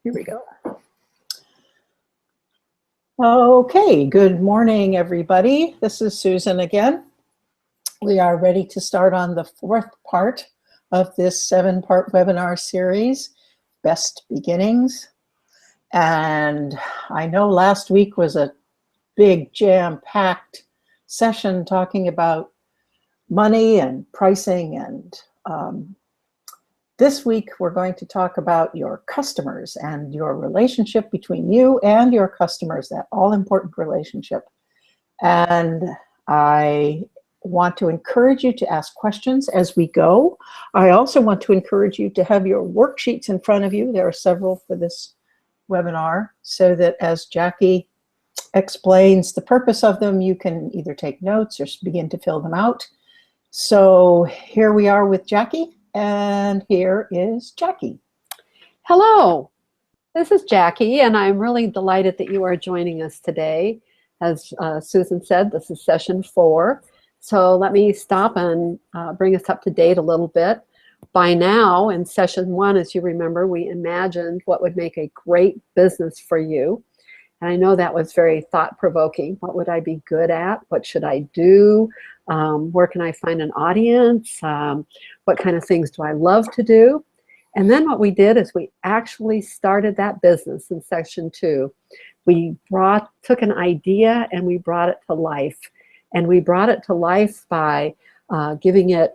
Here we go. Okay, good morning, everybody. This is Susan again. We are ready to start on the fourth part of this 7-part webinar series, Best Beginnings. And I know last week was a big jam-packed session talking about money and pricing, and this week we're going to talk about your customers and your relationship between you and your customers, that all-important relationship. And I want to encourage you to ask questions as we go. I also want to encourage you to have your worksheets in front of you. There are several for this webinar, so that as Jackie explains the purpose of them, you can either take notes or begin to fill them out. So here we are with Jackie, and here is Jackie. Hello, this is Jackie, and I'm really delighted that you are joining us today. As Susan said, this is session 4. So let me stop and bring us up to date a little bit. By now, in session 1, as you remember, we imagined what would make a great business for you. And I know that was very thought-provoking. What would I be good at? What should I do? Where can I find an audience? What kind of things do I love to do? And then what we did is we actually started that business in section 2. We took an idea and we brought it to life. And we brought it to life by giving it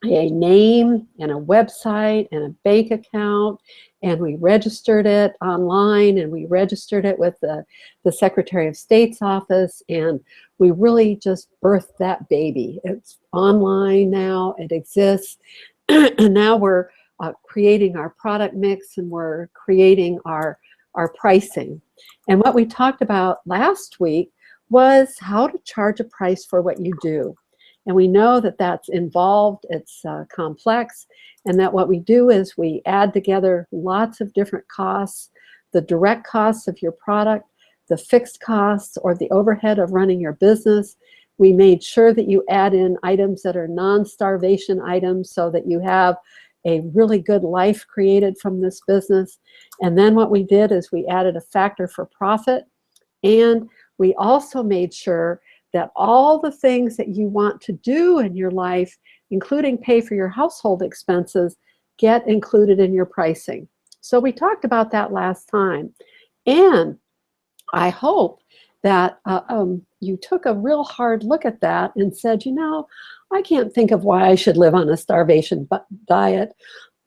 a name and a website and a bank account, and we registered it online, and we registered it with the Secretary of State's office, and we really just birthed that baby. It's online now, it exists, and now we're creating our product mix, and we're creating our pricing. And what we talked about last week was how to charge a price for what you do. And we know that that's involved, it's complex, and that what we do is we add together lots of different costs, the direct costs of your product, the fixed costs or the overhead of running your business. We made sure that you add in items that are non-starvation items so that you have a really good life created from this business. And then what we did is we added a factor for profit, and we also made sure that all the things that you want to do in your life, including pay for your household expenses, get included in your pricing. So we talked about that last time. And I hope that you took a real hard look at that and said, you know, I can't think of why I should live on a starvation diet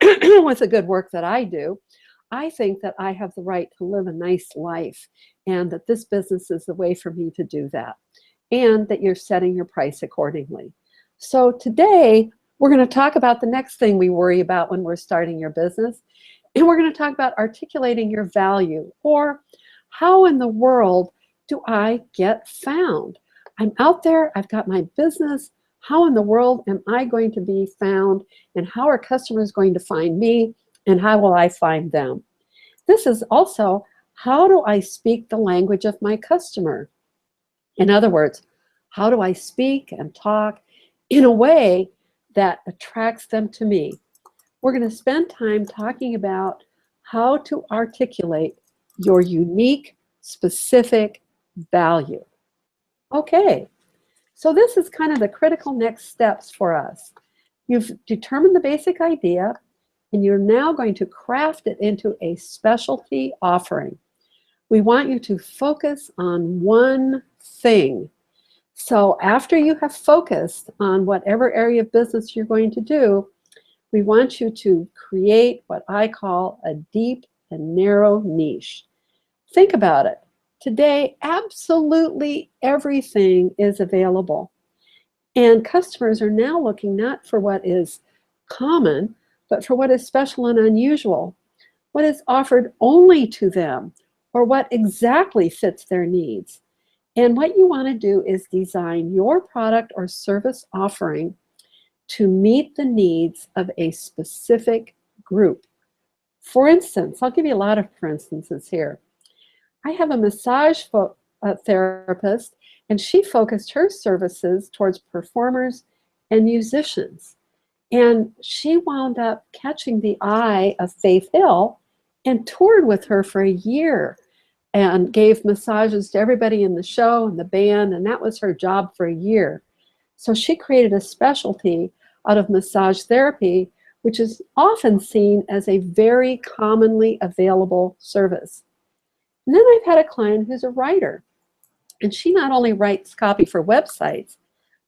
with the good work that I do. I think that I have the right to live a nice life, and that this business is the way for me to do that, and that you're setting your price accordingly. So today, we're going to talk about the next thing we worry about when we're starting your business, and we're going to talk about articulating your value, or how in the world do I get found? I'm out there, I've got my business, how in the world am I going to be found, and how are customers going to find me, and how will I find them? This is also, how do I speak the language of my customer? In other words, how do I speak and talk in a way that attracts them to me? We're going to spend time talking about how to articulate your unique, specific value. Okay, so this is kind of the critical next steps for us. You've determined the basic idea, and you're now going to craft it into a specialty offering. We want you to focus on one thing. So after you have focused on whatever area of business you're going to do, we want you to create what I call a deep and narrow niche. Think about it. Today, absolutely everything is available. And customers are now looking not for what is common, but for what is special and unusual, what is offered only to them, or what exactly fits their needs. And what you want to do is design your product or service offering to meet the needs of a specific group. For instance, I'll give you a lot of for instances here. I have a massage therapist, and she focused her services towards performers and musicians. And she wound up catching the eye of Faith Hill and toured with her for a year and gave massages to everybody in the show and the band, and that was her job for a year. So she created a specialty out of massage therapy, which is often seen as a very commonly available service. And then I've had a client who's a writer, and she not only writes copy for websites,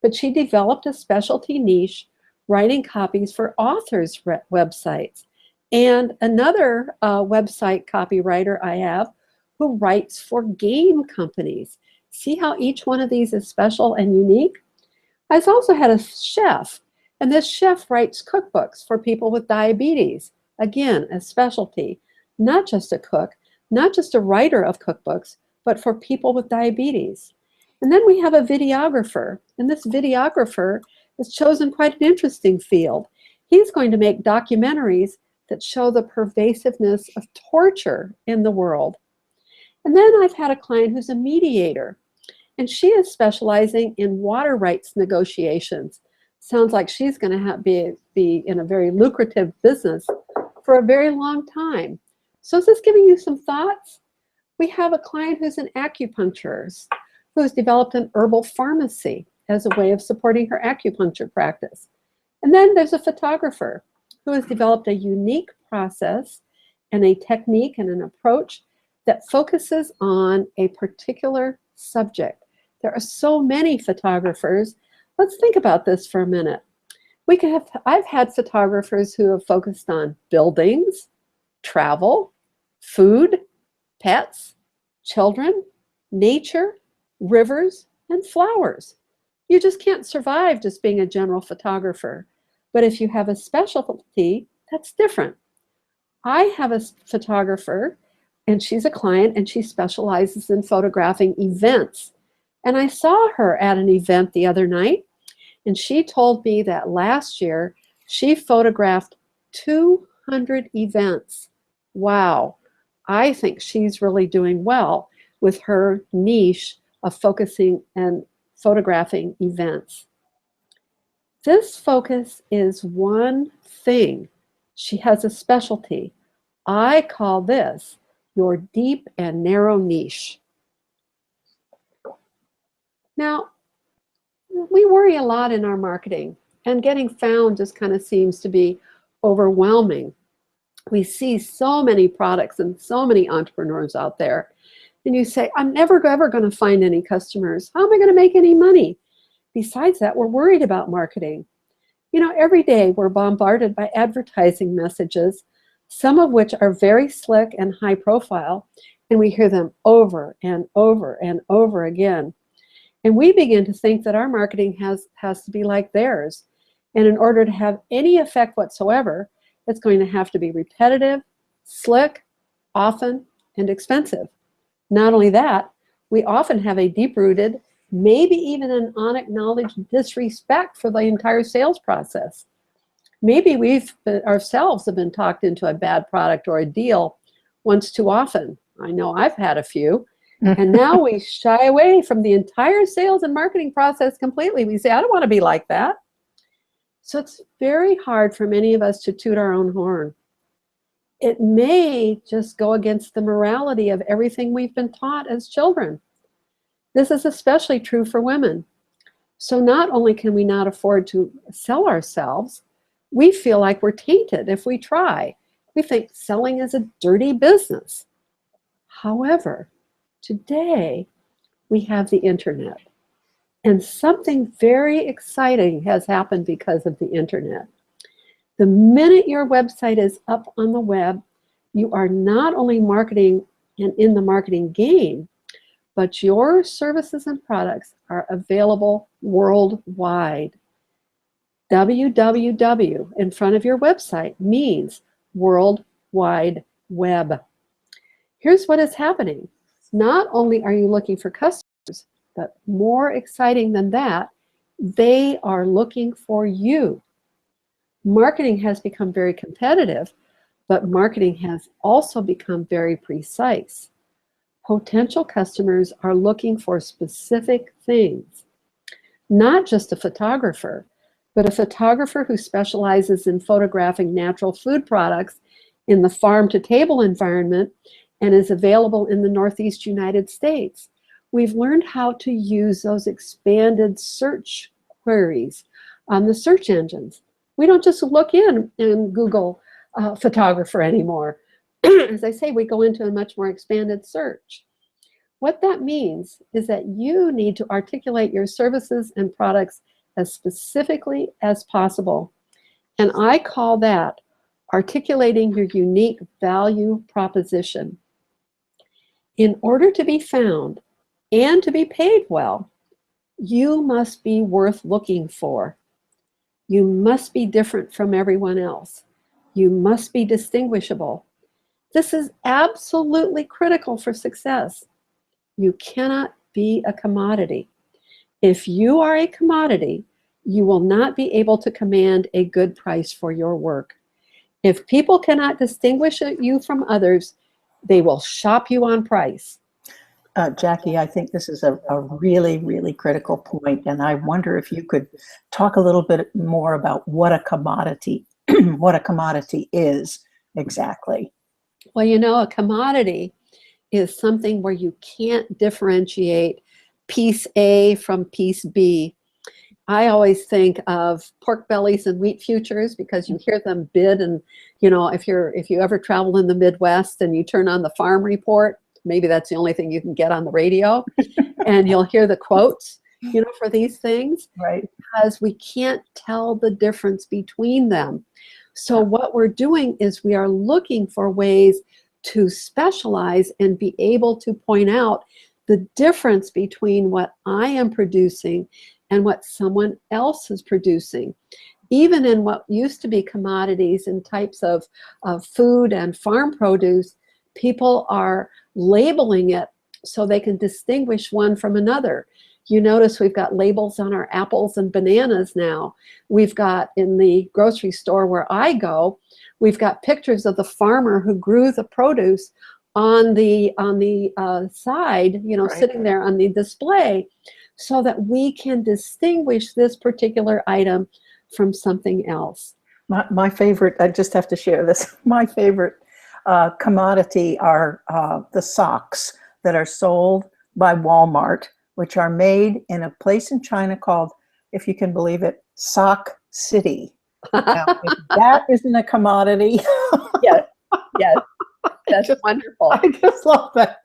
but she developed a specialty niche writing copies for authors' websites. And another website copywriter I have who writes for game companies. See how each one of these is special and unique? I've also had a chef, and this chef writes cookbooks for people with diabetes. Again, a specialty, not just a cook, not just a writer of cookbooks, but for people with diabetes. And then we have a videographer, and this videographer has chosen quite an interesting field. He's going to make documentaries that show the pervasiveness of torture in the world. And then I've had a client who's a mediator, and she is specializing in water rights negotiations. Sounds like she's going to be in a very lucrative business for a very long time. So is this giving you some thoughts? We have a client who's an acupuncturist who's developed an herbal pharmacy as a way of supporting her acupuncture practice. And then there's a photographer who has developed a unique process and a technique and an approach that focuses on a particular subject. There are so many photographers. Let's think about this for a minute. I've had photographers who have focused on buildings, travel, food, pets, children, nature, rivers, and flowers. You just can't survive just being a general photographer. But if you have a specialty, that's different. I have a photographer, and she's a client, and she specializes in photographing events. And I saw her at an event the other night, and she told me that last year she photographed 200 events. Wow. I think she's really doing well with her niche of focusing and photographing events. This focus is one thing. She has a specialty. I call this your deep and narrow niche. Now, we worry a lot in our marketing, and getting found just kind of seems to be overwhelming. We see so many products and so many entrepreneurs out there, and you say, I'm never ever going to find any customers. How am I going to make any money? Besides that, we're worried about marketing. You know, every day we're bombarded by advertising messages, some of which are very slick and high profile, and we hear them over and over and over again. And we begin to think that our marketing has to be like theirs. And in order to have any effect whatsoever, it's going to have to be repetitive, slick, often, and expensive. Not only that, we often have a deep-rooted, maybe even an unacknowledged disrespect for the entire sales process. Maybe we've ourselves have been talked into a bad product or a deal once too often. I know I've had a few. And now we shy away from the entire sales and marketing process completely. We say, I don't want to be like that. So it's very hard for many of us to toot our own horn. It may just go against the morality of everything we've been taught as children. This is especially true for women. So not only can we not afford to sell ourselves, we feel like we're tainted if we try. We think selling is a dirty business. However, today we have the internet, and something very exciting has happened because of the internet. The minute your website is up on the web, you are not only marketing and in the marketing game, but your services and products are available worldwide. www in front of your website means World Wide Web. Here's what is happening. Not only are you looking for customers, but more exciting than that, they are looking for you. Marketing has become very competitive, but marketing has also become very precise. Potential customers are looking for specific things. Not just a photographer, but a photographer who specializes in photographing natural food products in the farm-to-table environment and is available in the Northeast United States. We've learned how to use those expanded search queries on the search engines. We don't just look in and Google photographer anymore. As I say, we go into a much more expanded search. What that means is that you need to articulate your services and products as specifically as possible. And I call that articulating your unique value proposition. In order to be found and to be paid well, you must be worth looking for. You must be different from everyone else. You must be distinguishable. This is absolutely critical for success. You cannot be a commodity. If you are a commodity, you will not be able to command a good price for your work. If people cannot distinguish you from others, they will shop you on price. Jackie, I think this is a really, really critical point, and I wonder if you could talk a little bit more about what a commodity, what a commodity is exactly. Well, you know, a commodity is something where you can't differentiate piece A from piece B. I always think of pork bellies and wheat futures because you hear them bid, and you know, if you ever travel in the Midwest and you turn on the farm report, maybe that's the only thing you can get on the radio, and you'll hear the quotes, you know, for these things, right? Because we can't tell the difference between them. So what we're doing is we are looking for ways to specialize and be able to point out the difference between what I am producing and what someone else is producing. Even in what used to be commodities and types of food and farm produce, people are labeling it so they can distinguish one from another. You notice we've got labels on our apples and bananas now. We've got, in the grocery store where I go, we've got pictures of the farmer who grew the produce on the side, you know, right, sitting there on the display, so that we can distinguish this particular item from something else. My favorite, I just have to share this, my favorite commodity are the socks that are sold by Walmart, which are made in a place in China called, if you can believe it, Sock City. Now, if that isn't a commodity. Yes, yes, that's wonderful. I just love that.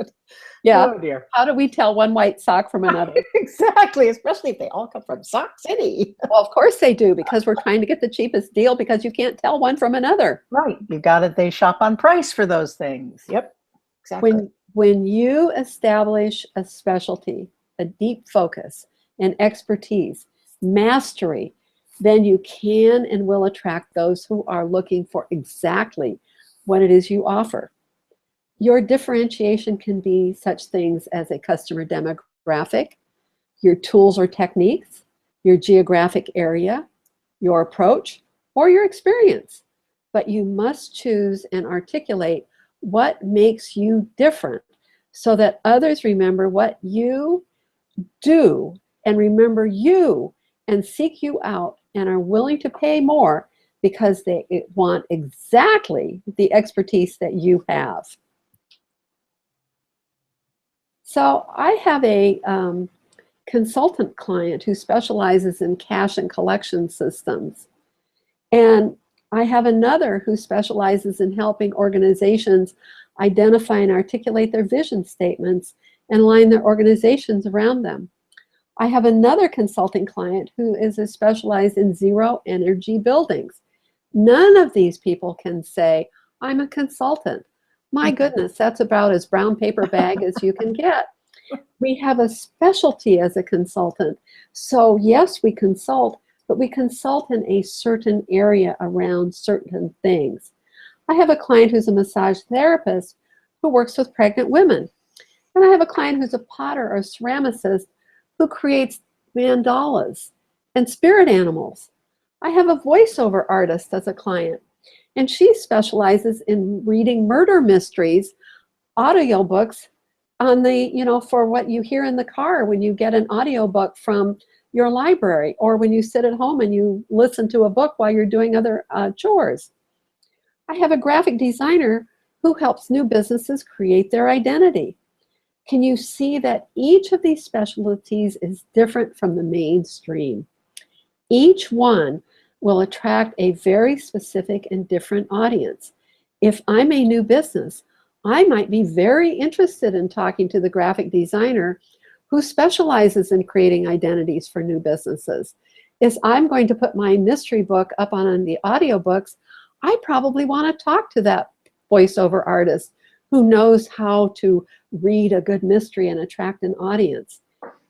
Yeah. Oh dear. How do we tell one white sock from another? Exactly, especially if they all come from Sock City. Well, of course they do, because we're trying to get the cheapest deal, because you can't tell one from another. Right. You got it. They shop on price for those things. Yep. Exactly. When you establish a specialty, a deep focus, and expertise, mastery, then you can and will attract those who are looking for exactly what it is you offer. Your differentiation can be such things as a customer demographic, your tools or techniques, your geographic area, your approach, or your experience. But you must choose and articulate what makes you different so that others remember what you do and remember you and seek you out and are willing to pay more because they want exactly the expertise that you have. So I have a consultant client who specializes in cash and collection systems. And I have another who specializes in helping organizations identify and articulate their vision statements and align their organizations around them. I have another consulting client who is specialized in zero energy buildings. None of these people can say, I'm a consultant. My goodness, that's about as brown paper bag as you can get. We have a specialty as a consultant. So yes, we consult, but we consult in a certain area around certain things. I have a client who's a massage therapist who works with pregnant women. And I have a client who's a potter or ceramicist who creates mandalas and spirit animals. I have a voiceover artist as a client, and she specializes in reading murder mysteries, audiobooks on the, you know, for what you hear in the car when you get an audiobook from your library, or when you sit at home and you listen to a book while you're doing other chores. I have a graphic designer who helps new businesses create their identity. Can you see that each of these specialties is different from the mainstream? Each one will attract a very specific and different audience. If I'm a new business, I might be very interested in talking to the graphic designer who specializes in creating identities for new businesses. If I'm going to put my mystery book up on the audiobooks, I probably want to talk to that voiceover artist who knows how to read a good mystery and attract an audience.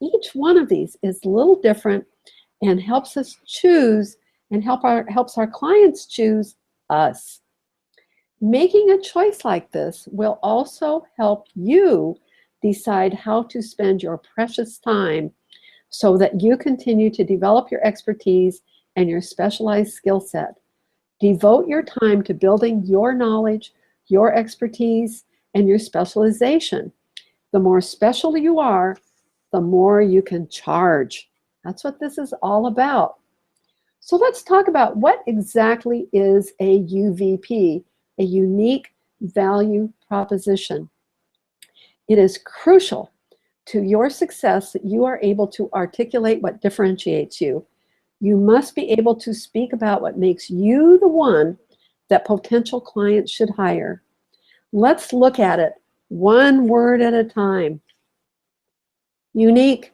Each one of these is a little different and helps us choose and helps our clients choose us. Making a choice like this will also help you decide how to spend your precious time so that you continue to develop your expertise and your specialized skill set. Devote your time to building your knowledge, your expertise, and your specialization. The more special you are, the more you can charge. That's what this is all about. So let's talk about what exactly is a UVP, a unique value proposition. It is crucial to your success that you are able to articulate what differentiates you. You must be able to speak about what makes you the one that potential clients should hire. Let's look at it one word at a time. Unique.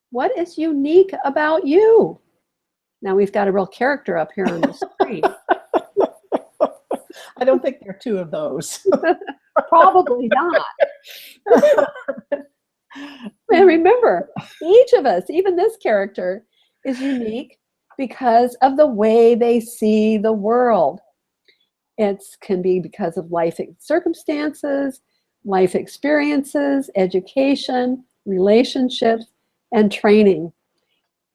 What is unique about you? Now we've got a real character up here on the screen. I don't think there are two of those. Probably not. And remember, each of us, even this character, is unique because of the way they see the world. It can be because of life circumstances, life experiences, education, relationships, and training.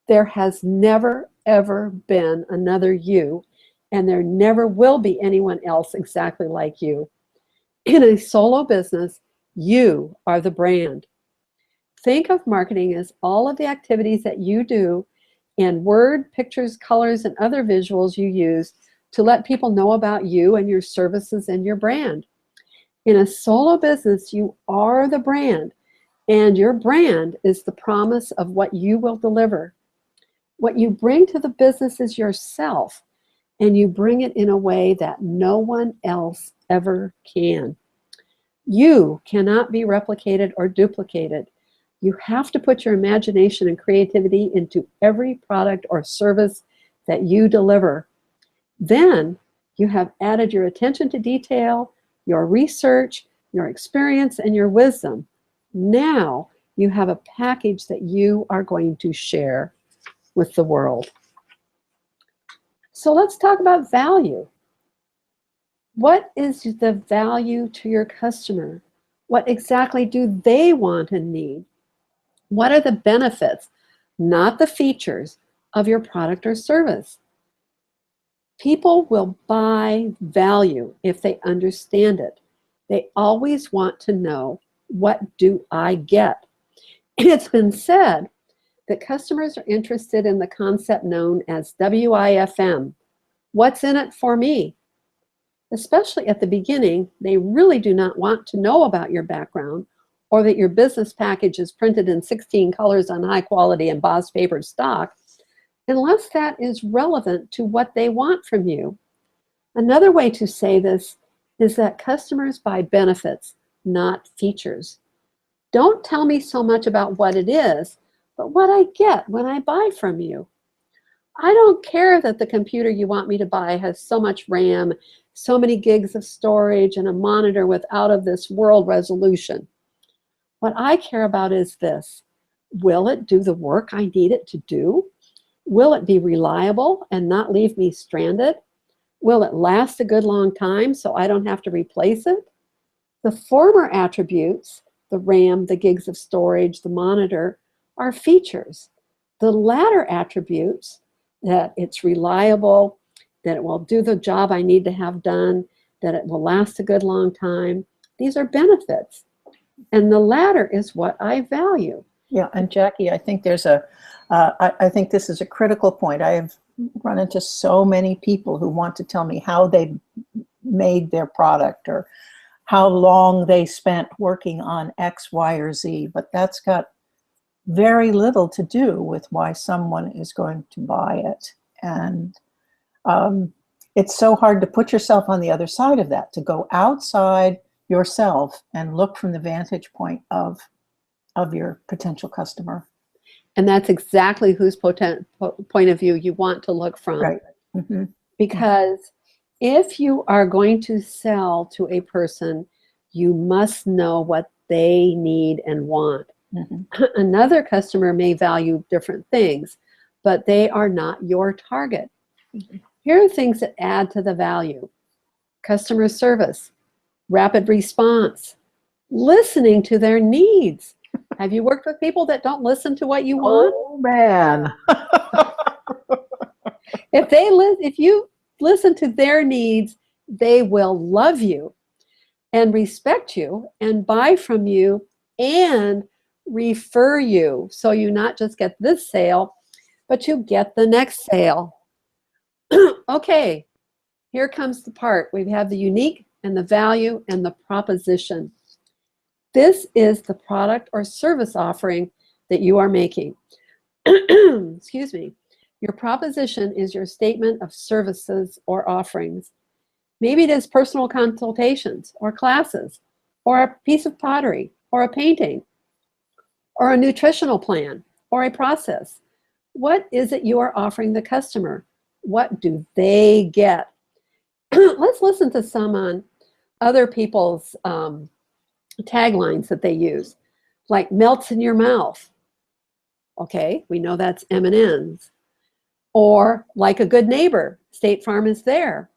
There has never, ever been another you, and there never will be anyone else exactly like you. In a solo business, you are the brand. Think of marketing as all of the activities that you do and word, pictures, colors, and other visuals you use to let people know about you and your services and your brand. In a solo business, you are the brand, and your brand is the promise of what you will deliver. What you bring to the business is yourself, and you bring it in a way that no one else ever can. You cannot be replicated or duplicated. You have to put your imagination and creativity into every product or service that you deliver. Then you have added your attention to detail, your research, your experience, and your wisdom. Now you have a package that you are going to share with the world. So let's talk about value. What is the value to your customer? What exactly do they want and need? What are the benefits, not the features, of your product or service? People will buy value if they understand it. They always want to know, what do I get? And it's been said that customers are interested in the concept known as WIFM. What's in it for me? Especially at the beginning, they really do not want to know about your background or that your business package is printed in 16 colors on high quality embossed paper stock, unless that is relevant to what they want from you. Another way to say this is that customers buy benefits, not features. Don't tell me so much about what it is, but what I get when I buy from you. I don't care that the computer you want me to buy has so much RAM, so many gigs of storage, and a monitor with out of this world resolution. What I care about is this: will it do the work I need it to do? Will it be reliable and not leave me stranded? Will it last a good long time so I don't have to replace it? The former attributes, the RAM, the gigs of storage, the monitor, are features. The latter attributes, that it's reliable, that it will do the job I need to have done, that it will last a good long time, these are benefits. And the latter is what I value. Yeah, and Jackie, I think I think this is a critical point. I have run into so many people who want to tell me how they made their product or how long they spent working on X, Y, or Z, but that's got very little to do with why someone is going to buy it. And it's so hard to put yourself on the other side of that, to go outside yourself and look from the vantage point of your potential customer. And that's exactly whose point of view you want to look from. Right. Mm-hmm. Because if you are going to sell to a person, you must know what they need and want. Mm-hmm. Another customer may value different things, but they are not your target. Mm-hmm. Here are things that add to the value: customer service, rapid response, listening to their needs. Have you worked with people that don't listen to what you want? Oh, man. If you listen to their needs, they will love you and respect you and buy from you and refer you. So you not just get this sale, but you get the next sale. Okay, here comes the part. We have the unique and the value and the proposition. This is the product or service offering that you are making. Excuse me. Your proposition is your statement of services or offerings. Maybe it is personal consultations or classes or a piece of pottery or a painting or a nutritional plan or a process. What is it you are offering the customer? What do they get? Let's listen to some on other people's taglines that they use, like melts in your mouth. Okay, we know that's M&M's. Or like a good neighbor, State Farm is there.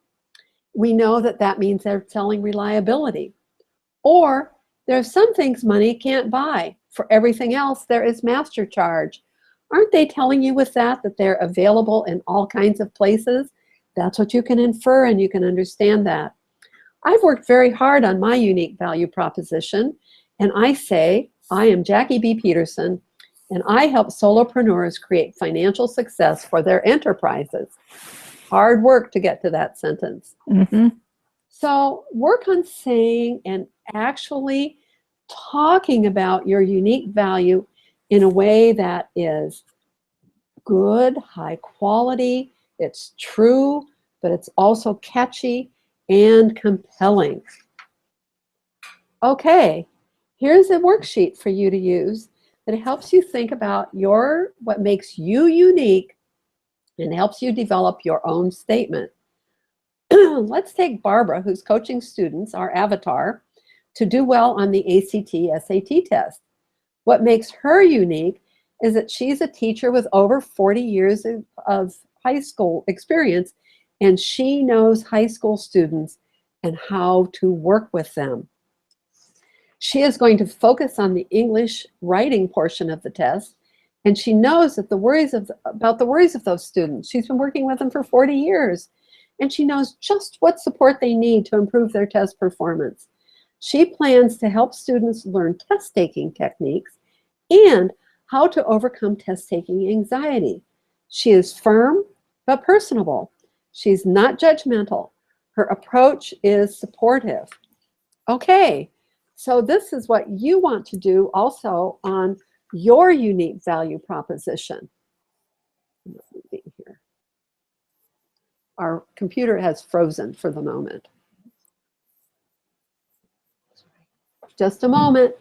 We know that that means they're selling reliability. Or there's some things money can't buy. For everything else, there is master charge. Aren't they telling you with that they're available in all kinds of places? That's what you can infer, and you can understand that. I've worked very hard on my unique value proposition, and I say, I am Jackie B. Peterson, and I help solopreneurs create financial success for their enterprises. Hard work to get to that sentence. Mm-hmm. So work on saying and actually talking about your unique value in a way that is good, high quality, it's true, but it's also catchy and compelling. Okay, here's a worksheet for you to use that helps you think about what makes you unique and helps you develop your own statement. Let's take Barbara, who's coaching students, our avatar, to do well on the ACT SAT test. What makes her unique is that she's a teacher with over 40 years of high school experience, and she knows high school students and how to work with them. She is going to focus on the English writing portion of the test, and she knows that about the worries of those students. She's been working with them for 40 years, and she knows just what support they need to improve their test performance. She plans to help students learn test-taking techniques and how to overcome test-taking anxiety. She is firm but personable. She's not judgmental. Her approach is supportive. Okay, so this is what you want to do also on your unique value proposition. Here. Our computer has frozen for the moment. Just a moment.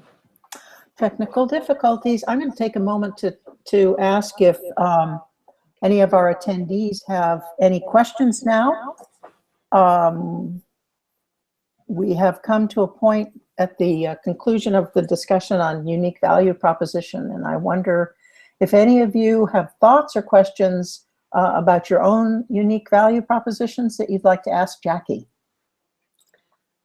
Technical difficulties. I'm going to take a moment to ask if any of our attendees have any questions now. We have come to a point at the conclusion of the discussion on unique value proposition, and I wonder if any of you have thoughts or questions about your own unique value propositions that you'd like to ask Jackie.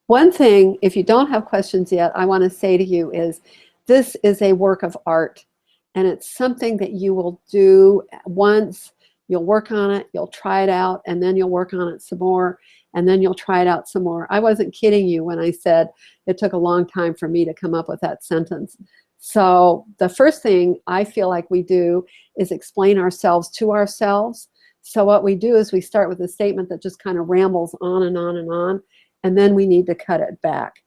One thing, if you don't have questions yet, I want to say to you is this is a work of art, and it's something that you will do once. You'll work on it, you'll try it out, and then you'll work on it some more, and then you'll try it out some more. I wasn't kidding you when I said it took a long time for me to come up with that sentence. So the first thing I feel like we do is explain ourselves to ourselves. So what we do is we start with a statement that just kind of rambles on and on and on, and then we need to cut it back.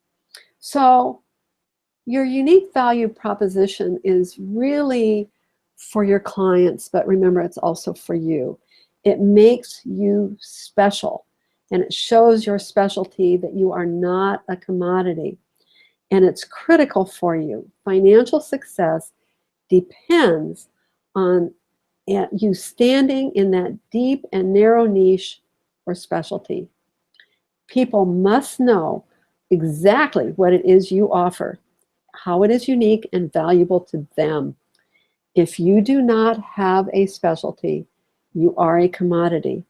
So your unique value proposition is really for your clients, but remember, it's also for you. It makes you special, and it shows your specialty, that you are not a commodity. And it's critical for you. Financial success depends on you standing in that deep and narrow niche or specialty. People must know exactly what it is you offer, how it is unique and valuable to them. If you do not have a specialty, you are a commodity.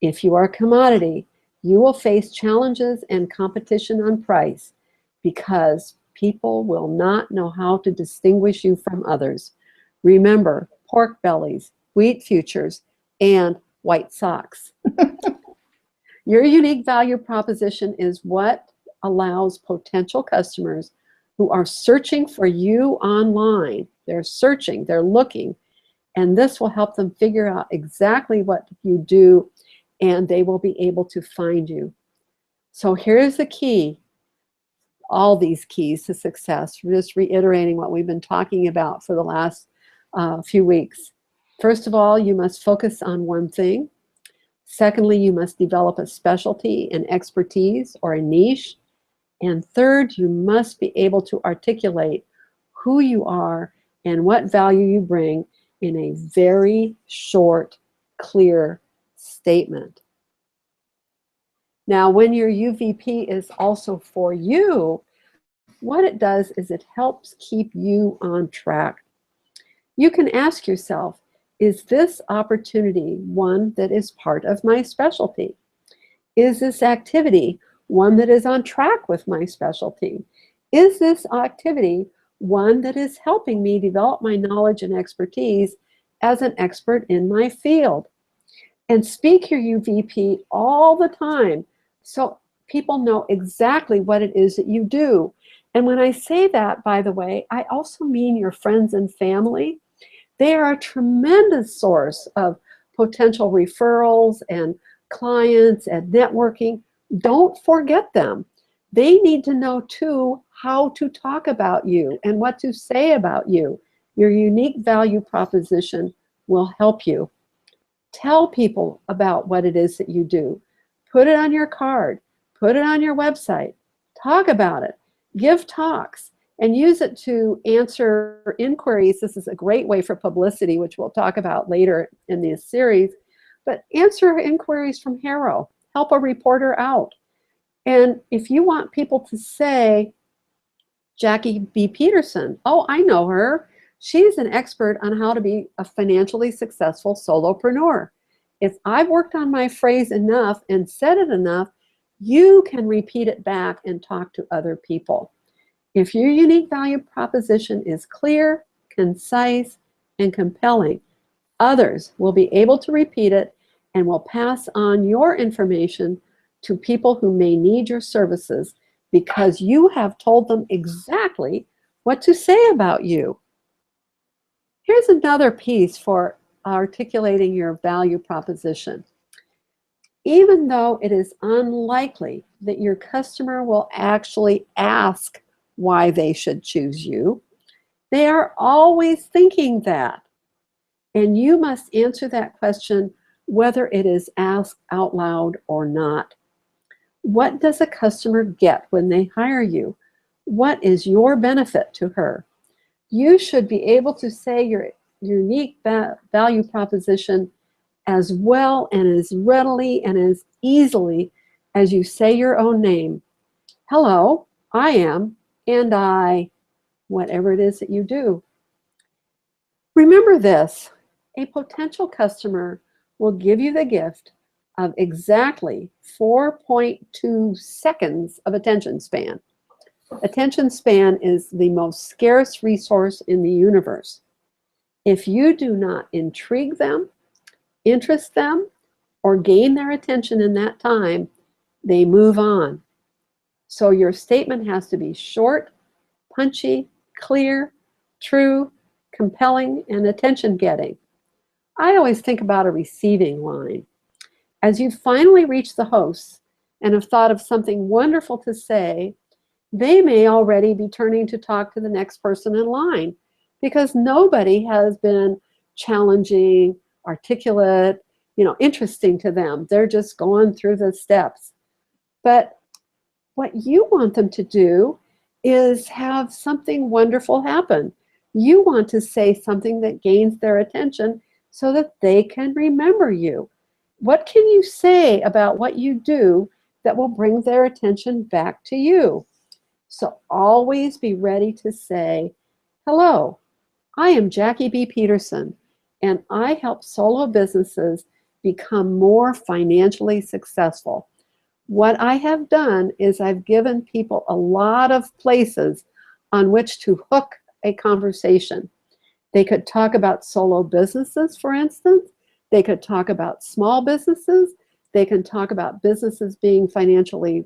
If you are a commodity, you will face challenges and competition on price, because people will not know how to distinguish you from others. Remember, pork bellies, wheat futures, and white socks. Your unique value proposition is what allows potential customers who are searching for you online. They're searching, they're looking, and this will help them figure out exactly what you do, and they will be able to find you. So here's the key, all these keys to success. We're just reiterating what we've been talking about for the last few weeks. First of all, you must focus on one thing. Secondly, you must develop a specialty, an expertise, or a niche. And third, you must be able to articulate who you are and what value you bring in a very short, clear statement. Now, when your UVP is also for you, what it does is it helps keep you on track. You can ask yourself, is this opportunity one that is part of my specialty? Is this activity one that is on track with my specialty? Is this activity one that is helping me develop my knowledge and expertise as an expert in my field? And speak your UVP all the time so people know exactly what it is that you do. And when I say that, by the way, I also mean your friends and family. They are a tremendous source of potential referrals and clients and networking. Don't forget them. They need to know too how to talk about you and what to say about you. Your unique value proposition will help you. Tell people about what it is that you do. Put it on your card. Put it on your website. Talk about it. Give talks and use it to answer inquiries. This is a great way for publicity, which we'll talk about later in this series. But answer inquiries from HARO. Help a reporter out. And if you want people to say, Jackie B. Peterson, oh, I know her. She's an expert on how to be a financially successful solopreneur. If I've worked on my phrase enough and said it enough, you can repeat it back and talk to other people. If your unique value proposition is clear, concise, and compelling, others will be able to repeat it and will pass on your information to people who may need your services because you have told them exactly what to say about you. Here's another piece for articulating your value proposition. Even though it is unlikely that your customer will actually ask why they should choose you, they are always thinking that. And you must answer that question whether it is asked out loud or not. What does a customer get when they hire you? What is your benefit to her? You should be able to say your unique value proposition as well and as readily and as easily as you say your own name. Hello, I am, and I, whatever it is that you do. Remember this, a potential customer will give you the gift of exactly 4.2 seconds of attention span. Attention span is the most scarce resource in the universe. If you do not intrigue them, interest them, or gain their attention in that time, they move on. So your statement has to be short, punchy, clear, true, compelling, and attention-getting. I always think about a receiving line. As you finally reach the host, and have thought of something wonderful to say, they may already be turning to talk to the next person in line because nobody has been challenging, articulate, interesting to them. They're just going through the steps. But what you want them to do is have something wonderful happen. You want to say something that gains their attention so that they can remember you. What can you say about what you do that will bring their attention back to you? So always be ready to say, hello, I am Jackie B. Peterson, and I help solo businesses become more financially successful. What I have done is I've given people a lot of places on which to hook a conversation. They could talk about solo businesses, for instance. They could talk about small businesses. They can talk about businesses being financially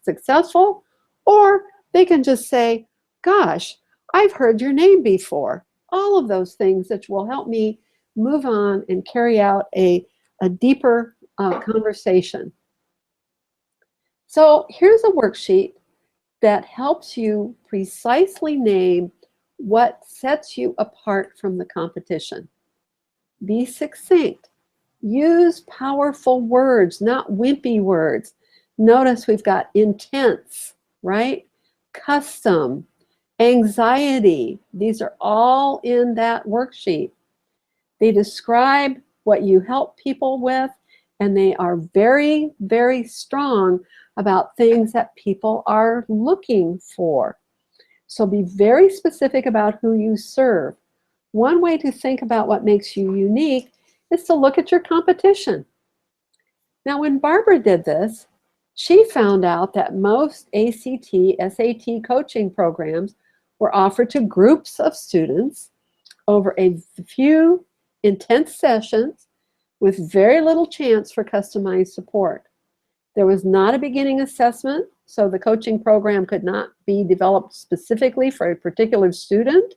successful. Or they can just say, gosh, I've heard your name before. All of those things that will help me move on and carry out a deeper conversation. So here's a worksheet that helps you precisely name what sets you apart from the competition. Be succinct. Use powerful words, not wimpy words. Notice we've got intense, right? Custom, anxiety. These are all in that worksheet. They describe what you help people with, and they are very, very strong about things that people are looking for. So be very specific about who you serve. One way to think about what makes you unique is to look at your competition. Now, when Barbara did this, she found out that most ACT, SAT coaching programs were offered to groups of students over a few intense sessions with very little chance for customized support. There was not a beginning assessment, so the coaching program could not be developed specifically for a particular student,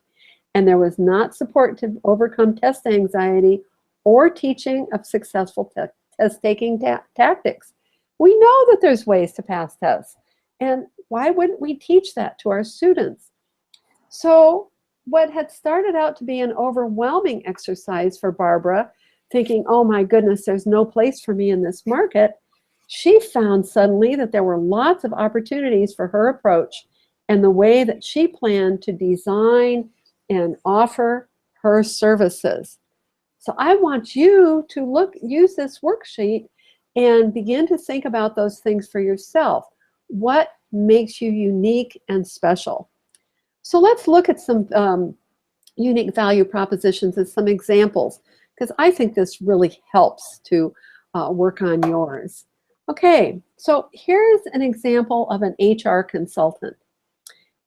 and there was not support to overcome test anxiety or teaching of successful test-taking tactics. We know that there's ways to pass tests, and why wouldn't we teach that to our students? So what had started out to be an overwhelming exercise for Barbara, thinking, oh my goodness, there's no place for me in this market, she found suddenly that there were lots of opportunities for her approach and the way that she planned to design and offer her services. So I want you to use this worksheet and begin to think about those things for yourself. What makes you unique and special? So let's look at some unique value propositions as some examples, because I think this really helps to work on yours. Okay, so here's an example of an HR consultant.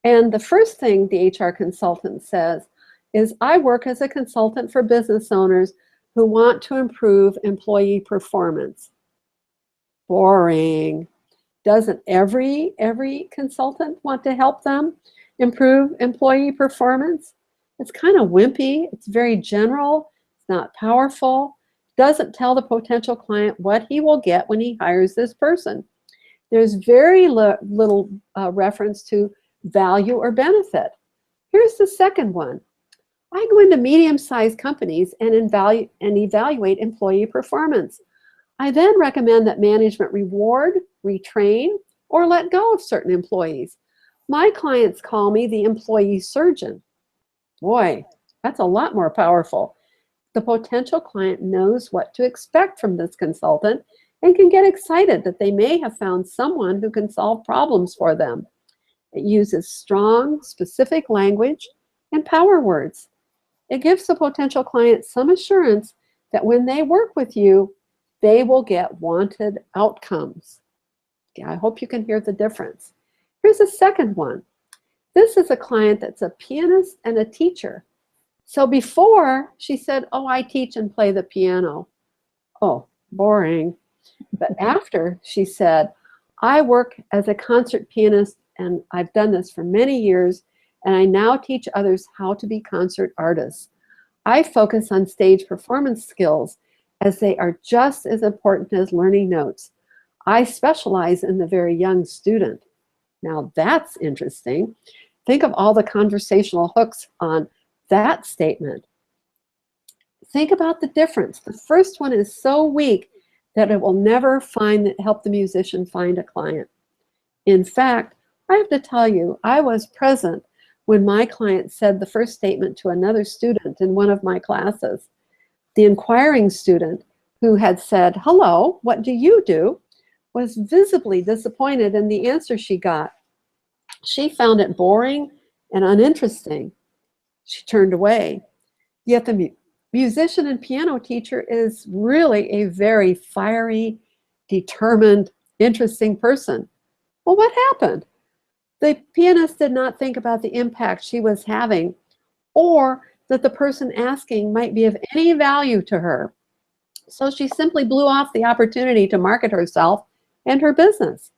And the first thing the HR consultant says is, I work as a consultant for business owners who want to improve employee performance. Boring. Doesn't every consultant want to help them improve employee performance? It's kind of wimpy. It's very general. It's not powerful. Doesn't tell the potential client what he will get when he hires this person. There's very little reference to value or benefit. Here's the second one. I go into medium-sized companies and evaluate employee performance. I then recommend that management reward, retrain, or let go of certain employees. My clients call me the employee surgeon. Boy, that's a lot more powerful. The potential client knows what to expect from this consultant and can get excited that they may have found someone who can solve problems for them. It uses strong, specific language and power words. It gives the potential client some assurance that when they work with you, they will get wanted outcomes. Yeah, I hope you can hear the difference. Here's a second one. This is a client that's a pianist and a teacher. So before, she said, oh, I teach and play the piano. Oh, boring. But after, she said, I work as a concert pianist, and I've done this for many years, and I now teach others how to be concert artists. I focus on stage performance skills, as they are just as important as learning notes. I specialize in the very young student. Now that's interesting. Think of all the conversational hooks on that statement. Think about the difference. The first one is so weak that it will never help the musician find a client. In fact, I have to tell you, I was present when my client said the first statement to another student in one of my classes. The inquiring student, who had said, "Hello, what do you do?" was visibly disappointed in the answer she got. She found it boring and uninteresting. She turned away. Yet the musician and piano teacher is really a very fiery, determined, interesting person. Well, what happened? The pianist did not think about the impact she was having, or that the person asking might be of any value to her. So she simply blew off the opportunity to market herself and her business.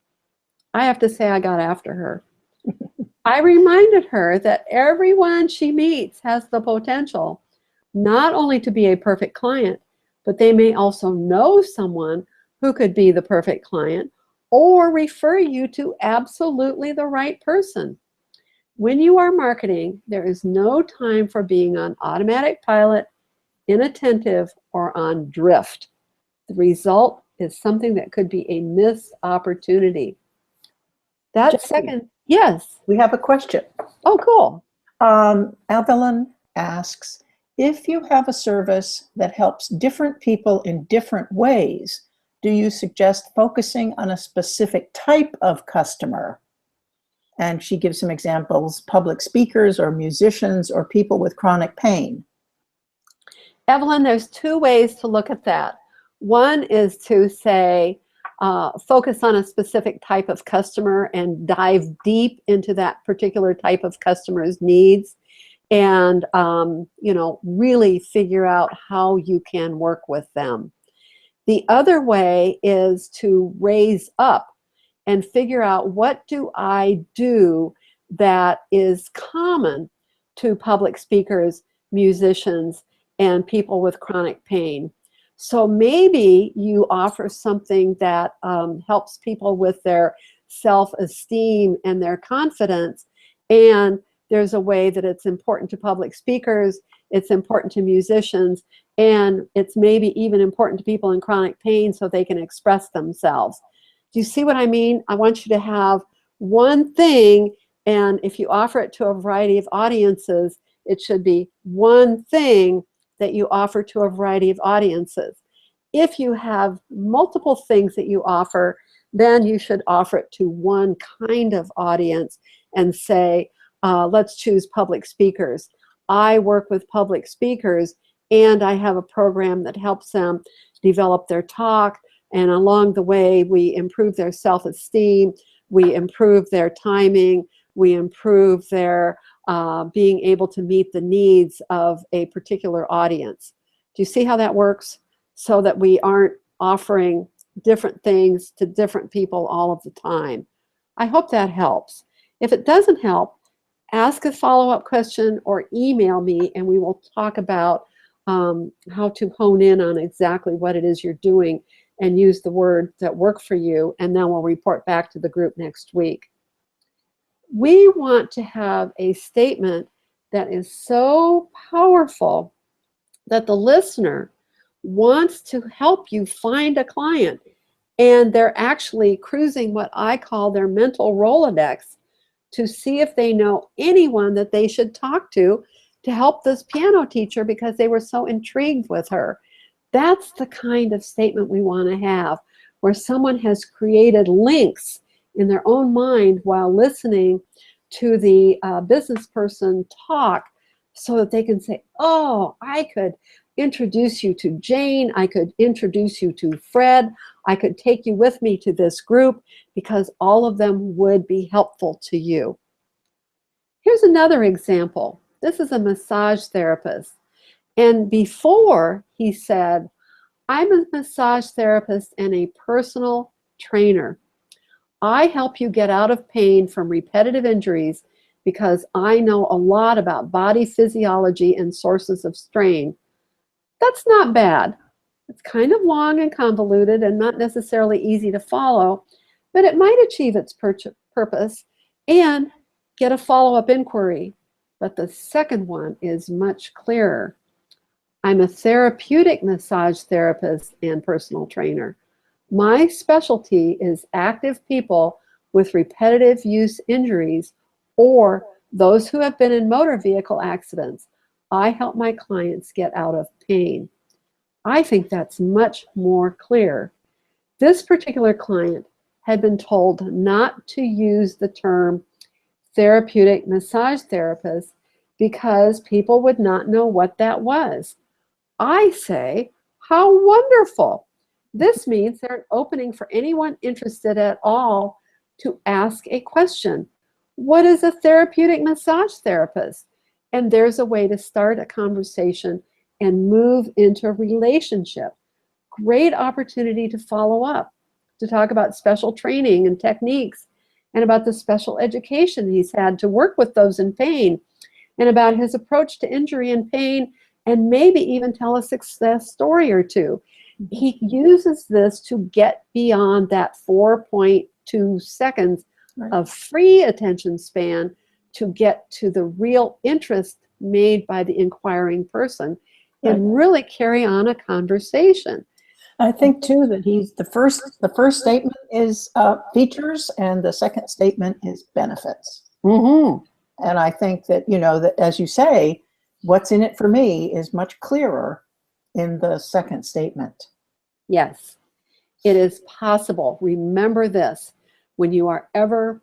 I have to say, I got after her. I reminded her that everyone she meets has the potential not only to be a perfect client, but they may also know someone who could be the perfect client or refer you to absolutely the right person. When you are marketing, there is no time for being on automatic pilot, inattentive, or on drift. The result is something that could be a missed opportunity. That Jackie, second, yes. we have a question. Oh, cool. Evelyn asks, if you have a service that helps different people in different ways, do you suggest focusing on a specific type of customer? And she gives some examples: public speakers or musicians or people with chronic pain. Evelyn, there's two ways to look at that. One is to say, focus on a specific type of customer and dive deep into that particular type of customer's needs, and really figure out how you can work with them. The other way is to raise up and figure out, what do I do that is common to public speakers, musicians, and people with chronic pain. So maybe you offer something that helps people with their self-esteem and their confidence, and there's a way that it's important to public speakers, it's important to musicians, and it's maybe even important to people in chronic pain so they can express themselves. Do you see what I mean? I want you to have one thing, and if you offer it to a variety of audiences, it should be one thing that you offer to a variety of audiences. If you have multiple things that you offer, then you should offer it to one kind of audience and say, let's choose public speakers. I work with public speakers, and I have a program that helps them develop their talk, and along the way we improve their self-esteem, we improve their timing, we improve their being able to meet the needs of a particular audience. Do you see how that works? So that we aren't offering different things to different people all of the time. I hope that helps. If it doesn't help, ask a follow-up question or email me, and we will talk about how to hone in on exactly what it is you're doing and use the words that work for you, and then we'll report back to the group next week. We want to have a statement that is so powerful that the listener wants to help you find a client, and they're actually cruising what I call their mental Rolodex to see if they know anyone that they should talk to help this piano teacher because they were so intrigued with her. That's the kind of statement we want to have, where someone has created links in their own mind while listening to the business person talk, so that they can say, oh, I could introduce you to Jane, I could introduce you to Fred, I could take you with me to this group because all of them would be helpful to you. Here's another example. This is a massage therapist. And before, he said, I'm a massage therapist and a personal trainer. I help you get out of pain from repetitive injuries because I know a lot about body physiology and sources of strain. That's not bad. It's kind of long and convoluted and not necessarily easy to follow, but it might achieve its purpose and get a follow-up inquiry. But the second one is much clearer. I'm a therapeutic massage therapist and personal trainer. My specialty is active people with repetitive use injuries or those who have been in motor vehicle accidents. I help my clients get out of pain. I think that's much more clear. This particular client had been told not to use the term therapeutic massage therapist because people would not know what that was. I say, how wonderful. This means there's an opening for anyone interested at all to ask a question. What is a therapeutic massage therapist? And there's a way to start a conversation and move into a relationship. Great opportunity to follow up, to talk about special training and techniques, and about the special education he's had to work with those in pain, and about his approach to injury and pain, and maybe even tell a success story or two. He uses this to get beyond that 4.2 seconds of free attention span to get to the real interest made by the inquiring person and really carry on a conversation. I think too that the first statement is features and the second statement is benefits. Mm-hmm. And I think that, that as you say, what's in it for me is much clearer in the second statement. Yes, it is possible. Remember this, when you are ever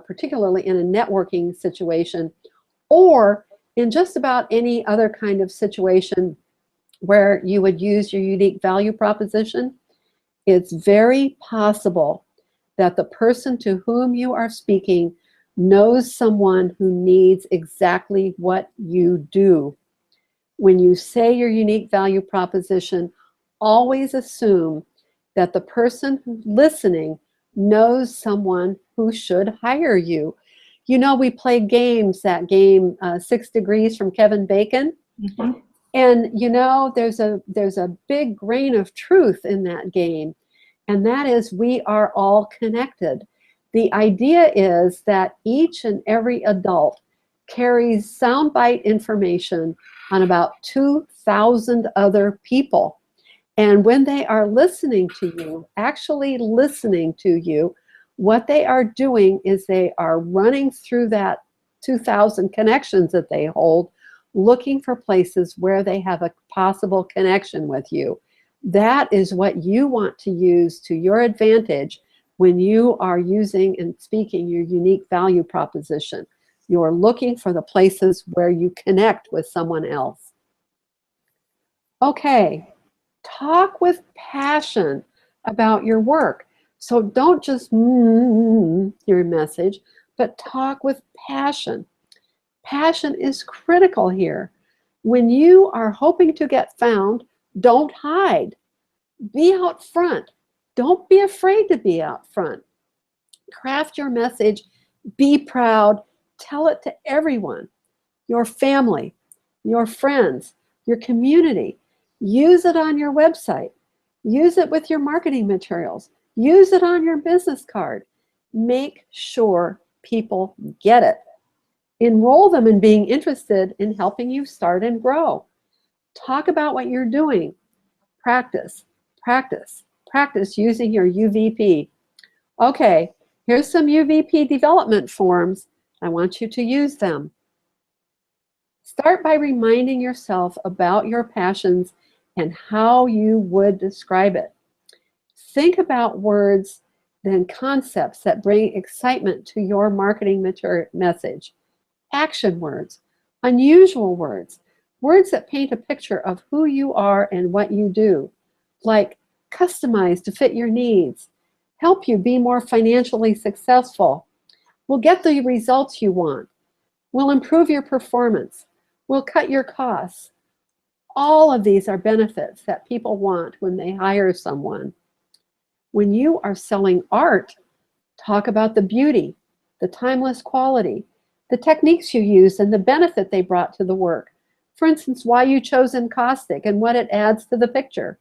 particularly in a networking situation, or in just about any other kind of situation where you would use your unique value proposition, it's very possible that the person to whom you are speaking knows someone who needs exactly what you do. When you say your unique value proposition, always assume that the person who's listening knows someone who should hire you. We play games, that game 6 Degrees from Kevin Bacon. Mm-hmm. And there's a big grain of truth in that game, and that is we are all connected. The idea is that each and every adult carries soundbite information on about 2,000 other people. And when they are listening to you, actually listening to you, what they are doing is they are running through that 2,000 connections that they hold, looking for places where they have a possible connection with you. That is what you want to use to your advantage when you are using and speaking your unique value proposition. You're looking for the places where you connect with someone else. Okay, talk with passion about your work. So don't just your message, but talk with passion. Passion is critical here. When you are hoping to get found, don't hide. Be out front. Don't be afraid to be out front. Craft your message. Be proud. Tell it to everyone, your family, your friends, your community. Use it on your website. Use it with your marketing materials. Use it on your business card. Make sure people get it. Enroll them in being interested in helping you start and grow. Talk about what you're doing. Practice, practice, practice using your UVP. Okay, here's some UVP development forms. I want you to use them. Start by reminding yourself about your passions and how you would describe it. Think about words and concepts that bring excitement to your marketing message. Action words, unusual words, words that paint a picture of who you are and what you do, like customize to fit your needs, help you be more financially successful, will get the results you want, will improve your performance, will cut your costs. All of these are benefits that people want when they hire someone. When you are selling art, talk about the beauty, the timeless quality, the techniques you used and the benefit they brought to the work. For instance, why you chose encaustic and what it adds to the picture.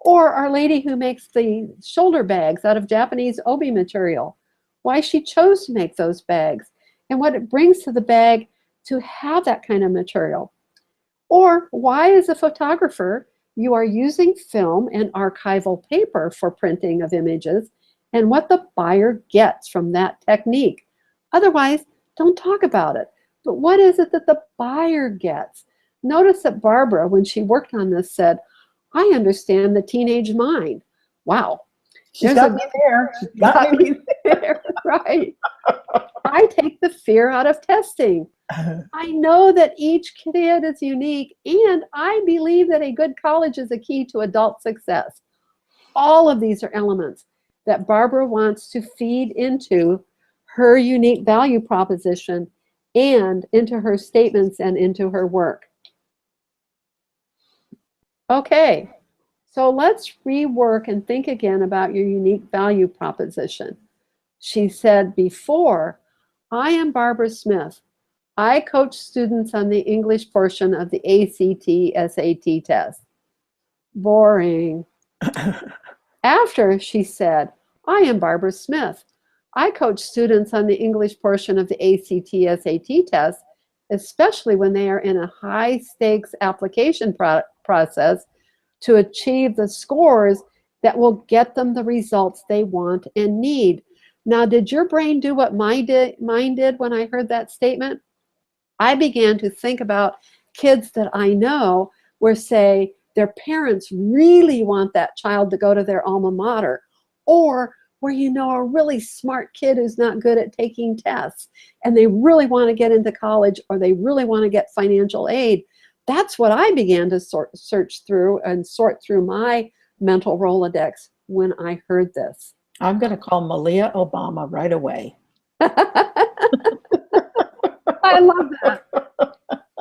Or our lady who makes the shoulder bags out of Japanese obi material, why she chose to make those bags and what it brings to the bag to have that kind of material. Or why, as a photographer, you are using film and archival paper for printing of images and what the buyer gets from that technique. Otherwise, don't talk about it. But what is it that the buyer gets? Notice that Barbara, when she worked on this, said, I understand the teenage mind. Wow. She's got me there. She's got me there. Right. I take the fear out of testing. I know that each kid is unique, and I believe that a good college is a key to adult success. All of these are elements that Barbara wants to feed into her unique value proposition and into her statements and into her work. Okay, so let's rework and think again about your unique value proposition. She said before, I am Barbara Smith. I coach students on the English portion of the ACT SAT test. Boring. After, she said, I am Barbara Smith. I coach students on the English portion of the ACT SAT test, especially when they are in a high stakes application process to achieve the scores that will get them the results they want and need. Now, did your brain do what mine did when I heard that statement? I began to think about kids that I know where, say, their parents really want that child to go to their alma mater, or where you know a really smart kid who's not good at taking tests and they really want to get into college or they really want to get financial aid. That's what I began to search through and sort through my mental Rolodex when I heard this. I'm going to call Malia Obama right away. I love that.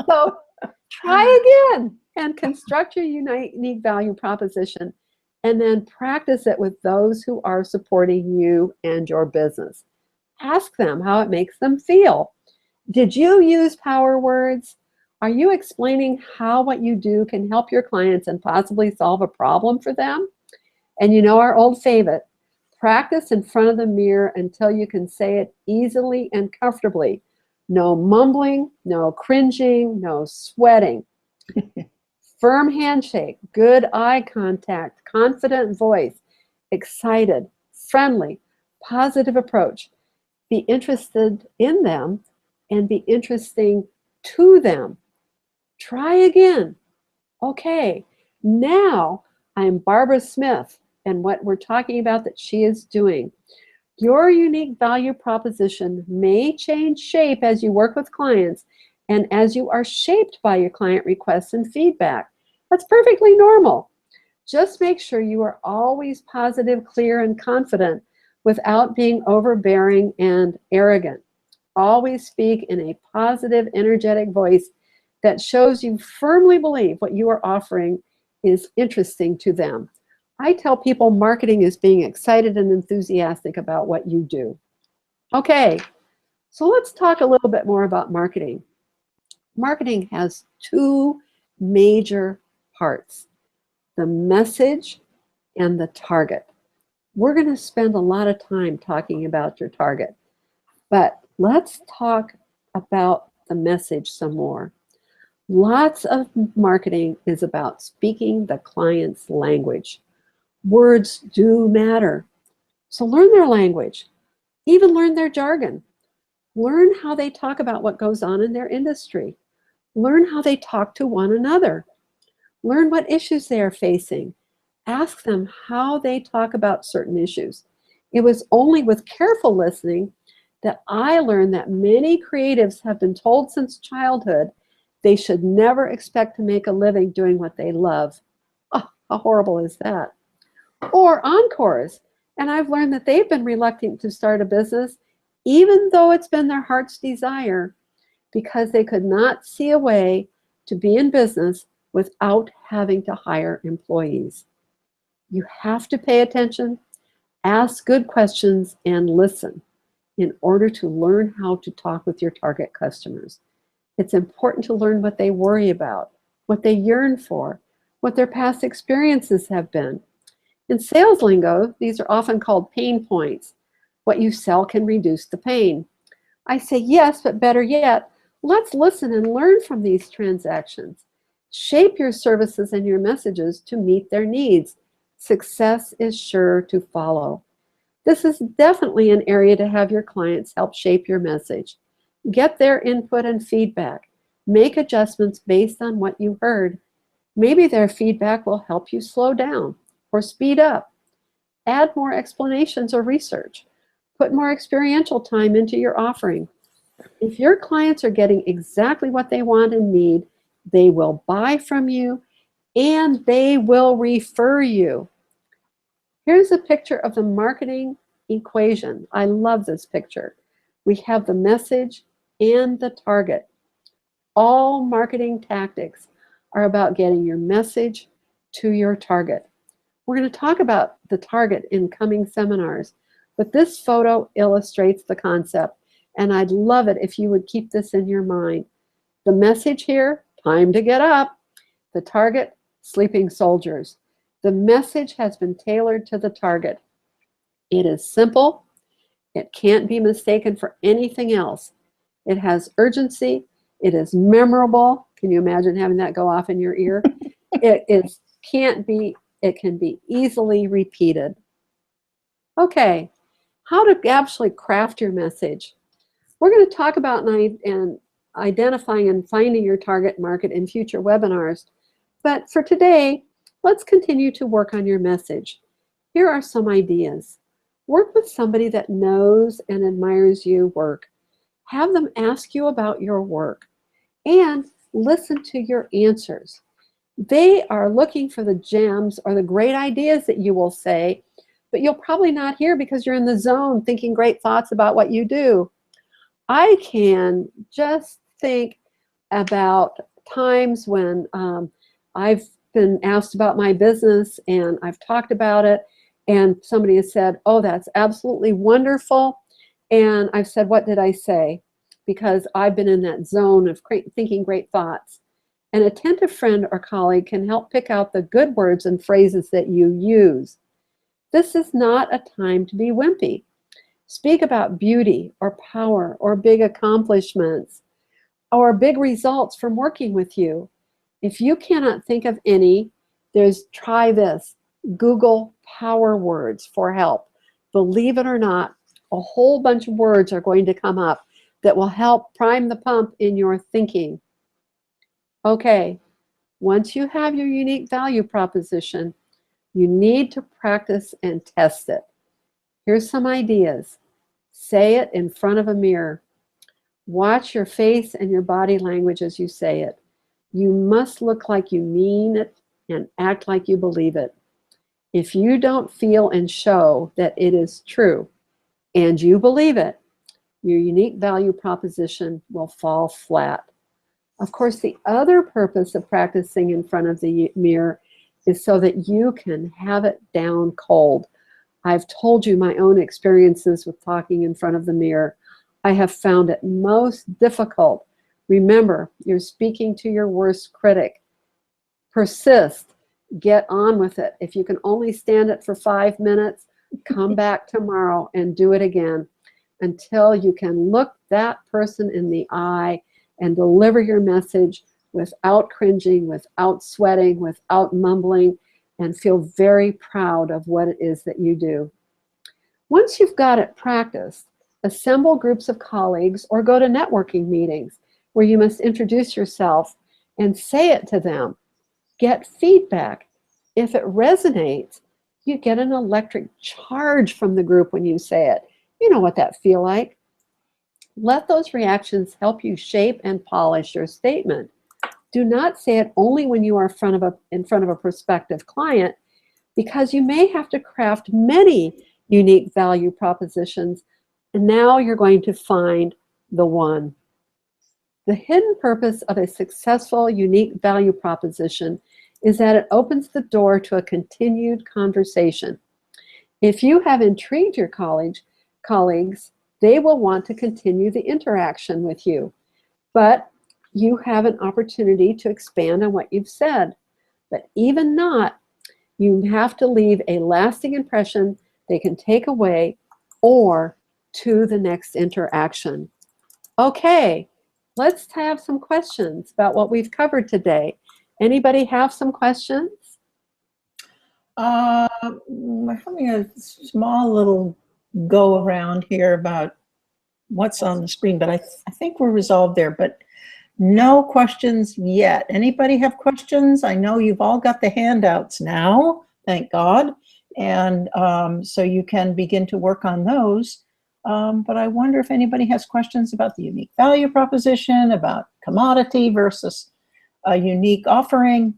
So try again and construct your unique value proposition, and then practice it with those who are supporting you and your business. Ask them how it makes them feel. Did you use power words? Are you explaining how what you do can help your clients and possibly solve a problem for them? And you know our old favorite, practice in front of the mirror until you can say it easily and comfortably. No mumbling, no cringing, no sweating. Firm handshake, good eye contact, confident voice, excited, friendly, positive approach. Be interested in them and be interesting to them. Try again. Okay, now I'm Barbara Smith, and what we're talking about that she is doing. Your unique value proposition may change shape as you work with clients and as you are shaped by your client requests and feedback. That's perfectly normal. Just make sure you are always positive, clear, and confident without being overbearing and arrogant. Always speak in a positive, energetic voice that shows you firmly believe what you are offering is interesting to them. I tell people marketing is being excited and enthusiastic about what you do. Okay, so let's talk a little bit more about marketing. Marketing has two major parts, the message and the target. We're going to spend a lot of time talking about your target, but let's talk about the message some more. Lots of marketing is about speaking the client's language. Words do matter. So learn their language, even learn their jargon. Learn how they talk about what goes on in their industry. Learn how they talk to one another. Learn what issues they are facing. Ask them how they talk about certain issues. It was only with careful listening that I learned that many creatives have been told since childhood they should never expect to make a living doing what they love. Oh, how horrible is that? Or encores. And I've learned that they've been reluctant to start a business, even though it's been their heart's desire, because they could not see a way to be in business without having to hire employees. You have to pay attention, ask good questions, and listen in order to learn how to talk with your target customers. It's important to learn what they worry about, what they yearn for, what their past experiences have been. In sales lingo, these are often called pain points. What you sell can reduce the pain. I say yes, but better yet, let's listen and learn from these transactions. Shape your services and your messages to meet their needs. Success is sure to follow. This is definitely an area to have your clients help shape your message. Get their input and feedback. Make adjustments based on what you heard. Maybe their feedback will help you slow down or speed up. Add more explanations or research. Put more experiential time into your offering. If your clients are getting exactly what they want and need, they will buy from you and they will refer you. Here's a picture of the marketing equation. I love this picture. We have the message and the target. All marketing tactics are about getting your message to your target. We're going to talk about the target in coming seminars, but this photo illustrates the concept, and I'd love it if you would keep this in your mind. The message here, time to get up. The target, sleeping soldiers. The message has been tailored to the target. It is simple. It can't be mistaken for anything else. It has urgency. It is memorable. Can you imagine having that go off in your ear? It can be easily repeated. Okay, how to actually craft your message. We're going to talk about and identifying and finding your target market in future webinars. But for today, let's continue to work on your message. Here are some ideas. Work with somebody that knows and admires your work. Have them ask you about your work and listen to your answers. They are looking for the gems or the great ideas that you will say, but you'll probably not hear because you're in the zone thinking great thoughts about what you do. I can just think about times when I've been asked about my business and I've talked about it and somebody has said, oh, that's absolutely wonderful. And I've said, what did I say? Because I've been in that zone of thinking great thoughts. An attentive friend or colleague can help pick out the good words and phrases that you use. This is not a time to be wimpy. Speak about beauty or power or big accomplishments or big results from working with you. If you cannot think of any, try this. Google power words for help. Believe it or not, a whole bunch of words are going to come up that will help prime the pump in your thinking. Okay, once you have your unique value proposition, you need to practice and test it. Here's some ideas. Say it in front of a mirror. Watch your face and your body language as you say it. You must look like you mean it and act like you believe it. If you don't feel and show that it is true and you believe it, your unique value proposition will fall flat. Of course, the other purpose of practicing in front of the mirror is so that you can have it down cold. I've told you my own experiences with talking in front of the mirror. I have found it most difficult. Remember, you're speaking to your worst critic. Persist. Get on with it. If you can only stand it for 5 minutes, come back tomorrow and do it again until you can look that person in the eye and deliver your message without cringing, without sweating, without mumbling, and feel very proud of what it is that you do. Once you've got it practiced, assemble groups of colleagues or go to networking meetings where you must introduce yourself and say it to them. Get feedback. If it resonates, you get an electric charge from the group when you say it. You know what that feels like. Let those reactions help you shape and polish your statement. Do not say it only when you are in front of a prospective client, because you may have to craft many unique value propositions, and now you're going to find the one. The hidden purpose of a successful unique value proposition is that it opens the door to a continued conversation. If you have intrigued your colleagues, they will want to continue the interaction with you. But you have an opportunity to expand on what you've said. But even not, You have to leave a lasting impression they can take away or to the next interaction. Okay, let's have some questions about what we've covered today. Anybody have some questions? We're having a small little go around here about what's on the screen, but I think we're resolved there, but no questions yet. Anybody have questions? I know you've all got the handouts now, thank God. And so you can begin to work on those. But I wonder if anybody has questions about the unique value proposition, about commodity versus a unique offering.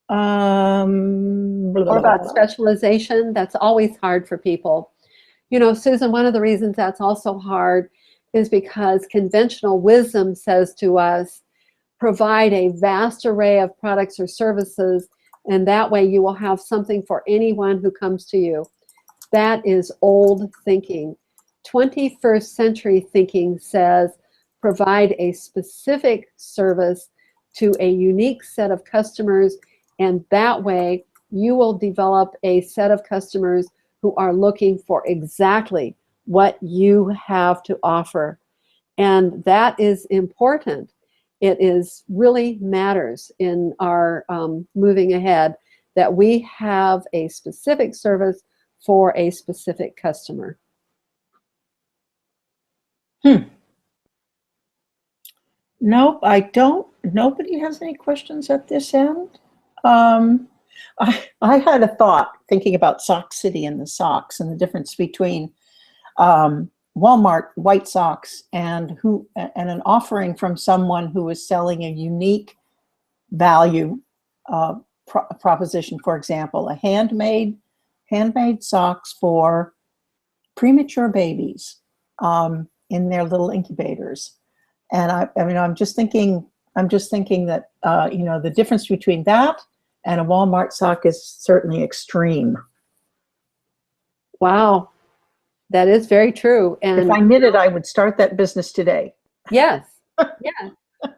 Or about specialization. That's always hard for people. You know, Susan, one of the reasons that's also hard is because conventional wisdom says to us, provide a vast array of products or services, and that way you will have something for anyone who comes to you. That is old thinking. 21st century thinking says, provide a specific service to a unique set of customers, and that way you will develop a set of customers who are looking for exactly what you have to offer. And that is important. It is really matters in our moving ahead that we have a specific service for a specific customer. Nope, I don't. Nobody has any questions at this end. I had a thought thinking about Sock City and the socks and the difference between Walmart white socks and an offering from someone who is selling a unique value proposition. For example, a handmade socks for premature babies in their little incubators. And I mean, I'm just thinking that you know, the difference between that and a Walmart sock is certainly extreme. Wow, that is very true. And if I knitted, I would start that business today. Yes, yes.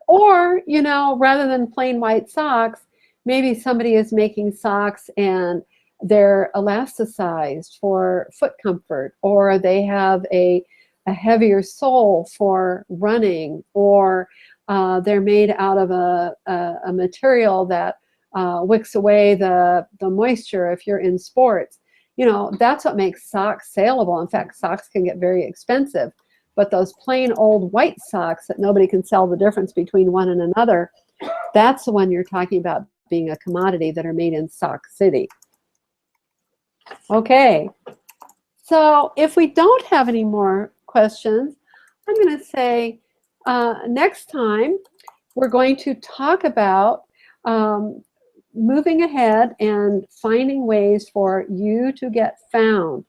Or, you know, rather than plain white socks, maybe somebody is making socks and they're elasticized for foot comfort, or they have a heavier sole for running, or they're made out of a material that wicks away the moisture if you're in sports. You know, that's what makes socks saleable. In fact, socks can get very expensive, but those plain old white socks that nobody can tell the difference between one and another, that's the one you're talking about being a commodity, that are made in Sock City. Okay, so if we don't have any more questions, I'm going to say next time we're going to talk about moving ahead and finding ways for you to get found,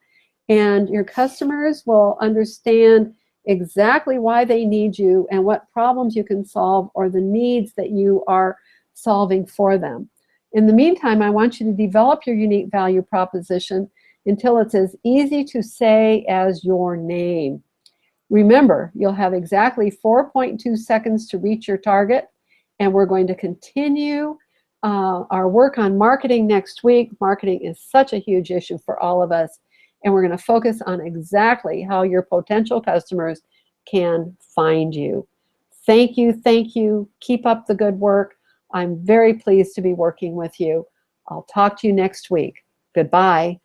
and your customers will understand exactly why they need you and what problems you can solve, or the needs that you are solving for them. In the meantime, I want you to develop your unique value proposition until it's as easy to say as your name. Remember, you'll have exactly 4.2 seconds to reach your target, and we're going to continue our work on marketing next week. Marketing is such a huge issue for all of us, and we're going to focus on exactly how your potential customers can find you. Thank you, thank you. Keep up the good work. I'm very pleased to be working with you. I'll talk to you next week. Goodbye.